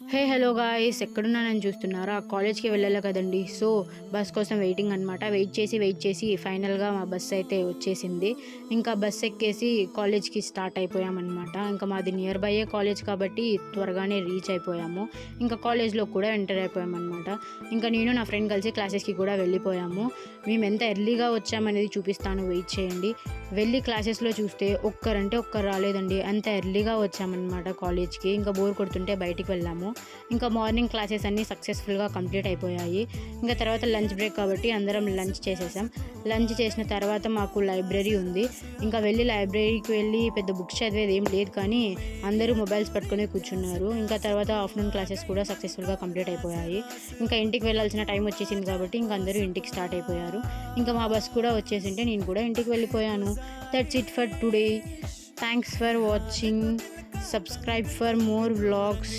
Hey hello guys, ఎక్కడున్నానని చూస్తున్నారా? కాలేజ్కి వెళ్ళాలి కదండి. సో బస్ కోసం వెయిటింగ్ అనమాట. వెయిట్ చేసి ఫైనల్గా మా బస్ అయితే వచ్చేసింది. ఇంకా బస్ ఎక్కేసి కాలేజ్కి స్టార్ట్ అయిపోయామన్నమాట. ఇంకా మాది నియర్ బైయే కాలేజ్ కాబట్టి త్వరగానే రీచ్ అయిపోయాము. ఇంకా కాలేజ్లో కూడా ఎంటర్ అయిపోయామన్నమాట. ఇంకా నేను నా ఫ్రెండ్ కలిసి క్లాసెస్కి కూడా వెళ్ళిపోయాము. మేము ఎంత ఎర్లీగా వచ్చామనేది చూపిస్తాను, వెయిట్ చేయండి. వెళ్ళి క్లాసెస్లో చూస్తే ఒక్కరంటే ఒక్కరు రాలేదండి. అంత ఎర్లీగా వచ్చామన్నమాట కాలేజ్కి. ఇంకా బోర్ కొడుతుంటే బయటికి వెళ్ళాము. ఇంకా మార్నింగ్ క్లాసెస్ అన్నీ సక్సెస్ఫుల్గా కంప్లీట్ అయిపోయాయి. ఇంకా తర్వాత లంచ్ బ్రేక్ కాబట్టి అందరం లంచ్ చేసేసాం. లంచ్ చేసిన తర్వాత మాకు లైబ్రరీ ఉంది. ఇంకా లైబ్రరీకి వెళ్ళి పెద్ద బుక్స్ చదివేది ఏం లేదు, కానీ అందరూ మొబైల్స్ పట్టుకొని కూర్చున్నారు. ఇంకా తర్వాత ఆఫ్టర్నూన్ క్లాసెస్ కూడా సక్సెస్ఫుల్గా కంప్లీట్ అయిపోయాయి. ఇంకా ఇంటికి వెళ్ళాల్సిన టైం వచ్చేసింది కాబట్టి ఇంకా అందరూ ఇంటికి స్టార్ట్ అయిపోయారు. ఇంకా మా బస్ కూడా వచ్చేసింటే నేను కూడా ఇంటికి వెళ్ళిపోయాను. That's it for today. Thanks for watching. Subscribe for more vlogs.